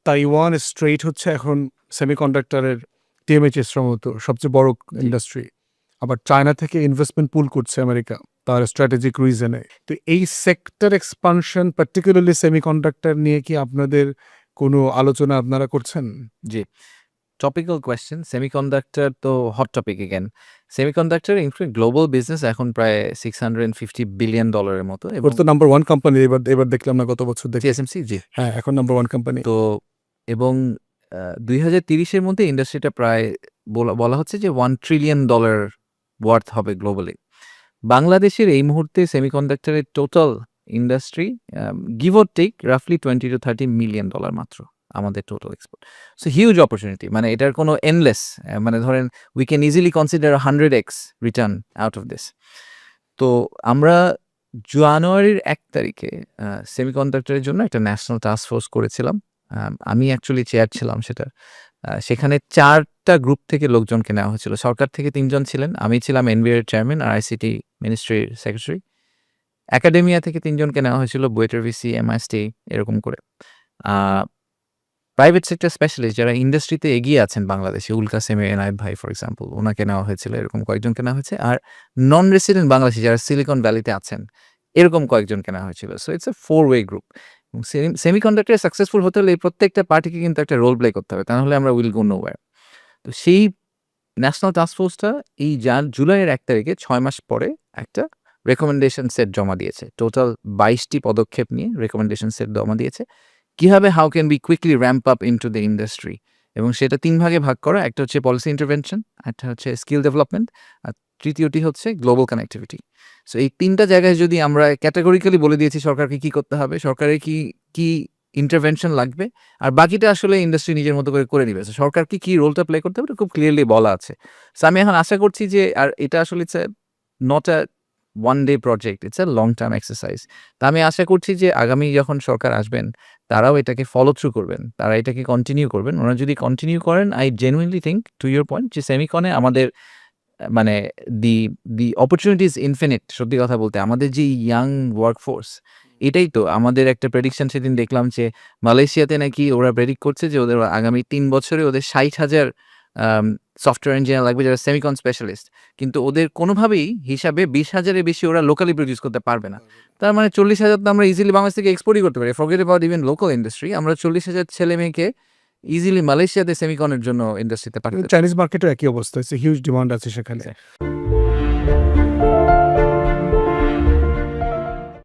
Taiwan straight হচ্ছে এখন সেমিকন্ডাক্টরের টিএমএইচএস মতো সবচেয়ে বড় ইন্ডাস্ট্রি। আবার চায়না থেকে ইনভেস্টমেন্ট পুল করছে আমেরিকা তার স্ট্র্যাটেজিক রিজনে। তো এই সেক্টর এক্সপানশন পার্টিকুলারলি সেমিকন্ডাক্টর নিয়ে কি আপনাদের কোনো আলোচনা আপনারা করছেন? জি, টপিক্যাল কোয়েশ্চেন। সেমিকন্ডাক্টর তো hot topic again. Semiconductor include global business এখন প্রায় $650 বিলিয়ন মতো, এবং ওর তো নাম্বার ওয়ান কোম্পানি, এবার দেখলাম না গত বছর দেখি। TSMC, জি। হ্যাঁ, এখন নাম্বার ওয়ান কোম্পানি। তো এবং 2030-এর মধ্যে ইন্ডাস্ট্রিটা প্রায় বলা হচ্ছে যে $1 ট্রিলিয়ন ওয়ার্থ হবে গ্লোবালি। বাংলাদেশের এই মুহূর্তে সেমিকন্ডাক্টরের total industry give or take রাফলি $20 to $30 মিলিয়ন মাত্র আমাদের total export. So huge opportunity, মানে এটার কোনো এন্ডলেস, মানে ধরেন we can easily consider 100x return out of this. তো আমরা জানুয়ারির 1 তারিখে সেমিকন্ডাক্টরের জন্য একটা ন্যাশনাল টাস্ক ফোর্স করেছিলাম। আমি অ্যাকচুয়ালি চেয়ার ছিলাম সেটার। সেখানে 4টা গ্রুপ থেকে লোকজনকে নেওয়া হয়েছিল। সরকার থেকে 3 জন ছিলেন, আমি ছিলাম এনবিআর চেয়ারম্যান আর আইসিটি মিনিস্ট্রির সেক্রেটারি। একাডেমিয়া থেকে 3 জনকে নেওয়া হয়েছিল, বুয়েটের ভিসি, এমআইএসটি, এরকম করে। প্রাইভেট সেক্টর স্পেশালিস্ট যারা ইন্ডাস্ট্রিতে এগিয়ে আছেন বাংলাদেশে, উলকাসেমে এনায়েত ভাই ফর এক্সাম্পল, ওনাকে নেওয়া হয়েছিল, এরকম কয়েকজনকে নেওয়া হয়েছে। আর নন রেসিডেন্ট বাংলাদেশি যারা সিলিকন ভ্যালিতে আছেন, এরকম কয়েকজনকে নেওয়া হয়েছিল। So it's a 4-way group. Semiconductor successful হতে হলে এই প্রত্যেকটা পার্টিকে কিন্তু একটা রোল প্লে করতে হবে, তা নাহলে আমরা উইল গো নোওয়্যার। তো সেই ন্যাশনাল টাস্ক ফোর্সটা এই জুলাইয়ের 1 তারিখে 6 মাস পরে একটা রেকমেন্ডেশন সেট জমা দিয়েছে। টোটাল 22টি পদক্ষেপ নিয়ে রেকমেন্ডেশন সেট জমা দিয়েছে। কিভাবে how can be quickly ramp up into the industry, এবং সেটা 3 ভাগে ভাগ করা। একটা হচ্ছে পলিসি ইন্টারভেনশন, একটা হচ্ছে স্কিল ডেভেলপমেন্ট, আর তৃতীয়টি হচ্ছে গ্লোবাল কানেক্টিভিটি। সো এই 3টা জায়গায় যদি আমরা ক্যাটাগরিক্যালি বলে দিয়েছি সরকারকে কি করতে হবে, সরকারের কি ইন্টারভেনশন লাগবে, আর বাকিটা আসলে ইন্ডাস্ট্রি নিজের মতো করে নিবে। সো সরকার কি রোলটা প্লে করতে হবে খুব ক্লিয়ারলি বলা আছে। সো আমি এখন আশা করছি যে, আর এটা আসলে it's not a one day project, it's a long term exercise. তা আমি আশা করছি যে আগামী যখন সরকার আসবেন তারাও এটাকে ফলো থ্রু করবেন, তারা এটাকে কন্টিনিউ করবেন। ওনারা যদি কন্টিনিউ করেন, I genuinely think to your point যে সেমিকনে আমাদের মানে দি অপরচুনিটি ইজ ইনফিনিট। সত্যি কথা বলতে আমাদের যে ইয়াং ওয়ার্কফোর্স, এটাই তো আমাদের একটা প্রেডিকশন সেদিন দেখলাম যে মালয়েশিয়াতে নাকি ওরা প্রেডিক্ট করছে যে ওদের আগামী 3 বছরে ওদের 60,000 সফটওয়্যার ইঞ্জিনিয়ার লাগবে যারা সেমিকন স্পেশালিস্ট। কিন্তু ওদের কোনোভাবেই হিসাবে 20,000-এর বেশি ওরা লোকালি প্রডিউস করতে পারবে না। তার মানে 40,000 তো আমরা ইজিলি বাংলাদেশ থেকে এক্সপোর্টই করতে পারি। Forget about even local industry, আমরা 40,000 ছেলে মেয়েকে ইজিলি মালয়েশিয়াতে সেমিকনের জন্য ইন্ডাস্ট্রিতে পাঠাতে। চাইনিজ মার্কেটও একই অবস্থা, হিউজ ডিমান্ড আছে সেখানে।